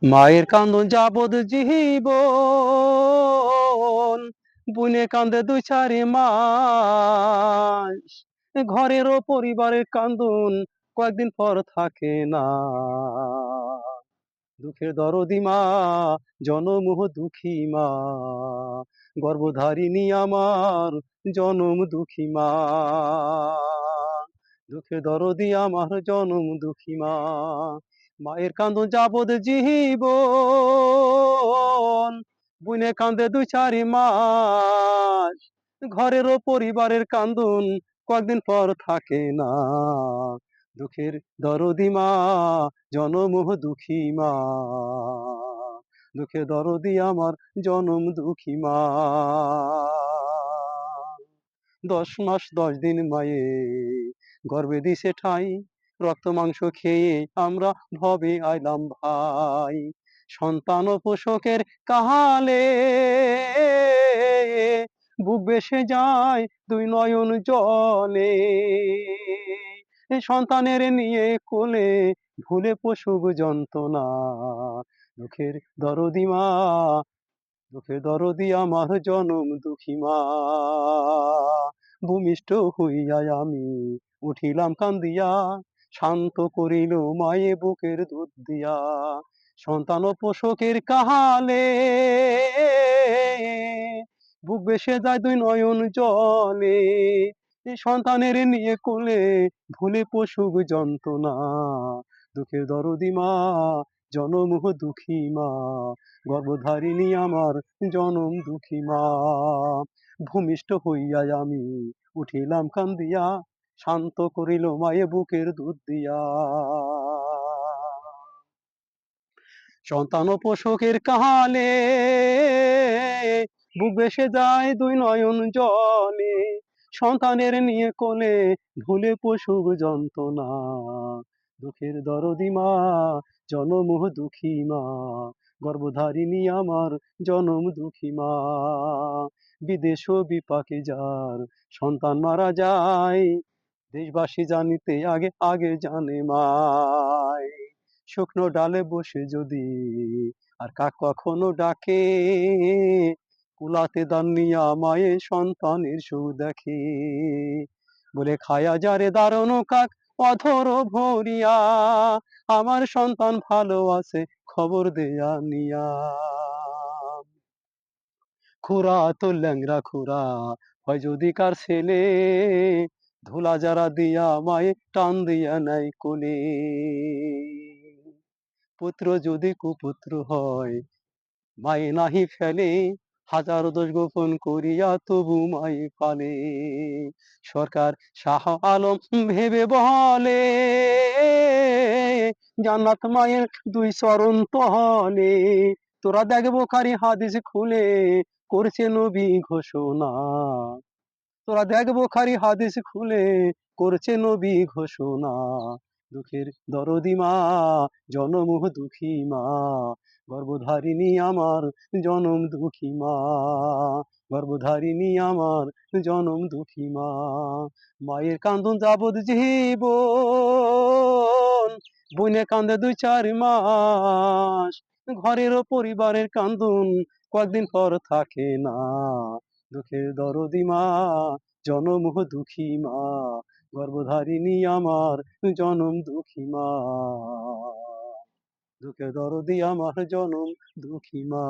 মায়ের কান্দন যাবদ জীবন, বুনে কান্দে দুই চারি মাস। ঘরের ও পরিবারের কান্দন কয়েকদিন পর থাকে না। দুঃখের দরদি মা, জনমোহ দুঃখী মা, গর্ভধারিণী আমার জনম দুঃখী মা। দুঃখের দরদি আমার জনম দুঃখী মা। মায়ের কান্দন যাবদ জীবন, বুনে কান্দে দুই চারি মাস। ঘরের ও পরিবারের কান্দন কয়েকদিন পর থাকে না। দুঃখের দরদি মা, জনমোহ দুঃখী মা। দুঃখে দরদি আমার জনম দুঃখী মা। 10 মাস 10 দিন মায়ে গর্ভে দিছে ঠাঁই, রক্ত মাংস খেয়ে আমরা ভবে আইলাম ভাই। সন্তান ও পোষকের কাহালে বুক ভেসে যায় দুই নয়ন জলে। সন্তানের নিয়ে কোলে ভুলে প্রসব যন্ত্রণা। দুঃখের দরদি মা, দুঃখের দরদি আমার জনম দুঃখী মা। ভূমিষ্ঠ হইয়া আমি উঠিলাম কান্দিয়া, শান্ত করিল মায়ে বুকের দুধ দিয়া। সন্তান ও পোষকের কাহালে বুক ভেসে যায় দুই নয়ন জলে। সন্তানের নিয়ে কোলে ভুলে প্রসব যন্ত্রণা। দুঃখের দরদি মা, জনমোহ দুঃখী মা, গর্ভধারিণী আমার জনম দুঃখী মা। ভূমিষ্ঠ হইয়া আমি উঠিলাম কান্দিয়া, শান্ত করিল মায়ে বুকের দুধ দিয়া। সন্তান ও পোষকের কাহালে বুক ভেসে যায় দুই নয়ন জলে। সন্তানের নিয়ে কোলে ভুলে প্রসব যন্ত্রণা। দুঃখের দরদি মা, জনমোহ দুঃখী মা, গর্ভধারিণী আমার জনম দুঃখী মা। বিদেশ ও বিপাকে যার সন্তান মারা যায়, দেশবাসী জানিতে আগে আগে জানে মায়। শুকনো ডালে বসে যদি আর কাক কখনো ডাকে, কুলাতে দান নিয়া মায়ে সন্তানের সুখ দেখে। বলে খায়া যারে দারুণ কাক অধর ভরিয়া, আমার সন্তান ভালো আছে খবর দেয়া নিয়া। খুড়া তো ল্যাংড়া খুড়া হয় যদি কার ছেলে, ধুলা যারা দিয়া মায়ে টান দিয়া নাই কোলে। পুত্র যদি কুপুত্র হয় মায়ে নাহি ফেলে, হাজার দোষ গোপন করিয়া তবু মায়ে পালে। সরকার শাহ আলম ভেবে বলে, জান্নাত মায়ের দুই চরণ তলে। তোরা দেখ বোখারি হাদিস খুলে করছে নবী ঘোষণা। তোরা দেখ বোখারি হাদিস খুলে করছে নবী ঘোষণা। দুঃখের দরদি মা, জনমোহ দুঃখী মা, গর্ভধারিণী আমার জনম দুঃখী মা। গর্ভধারিণী আমার জনম দুঃখী মা। মায়ের কান্দন যাবদ জীবন, বইনে কান্দে দুই চারি মাস। ঘরের ও পরিবারের কান্দন কয়েকদিন পর থাকে না। দুঃখের দরদি মা, জনমোহ দুঃখী মা, গর্ভধারিণী আমার জনম দুঃখী মা। দুঃখের দরদি আমার জনম দুঃখী মা।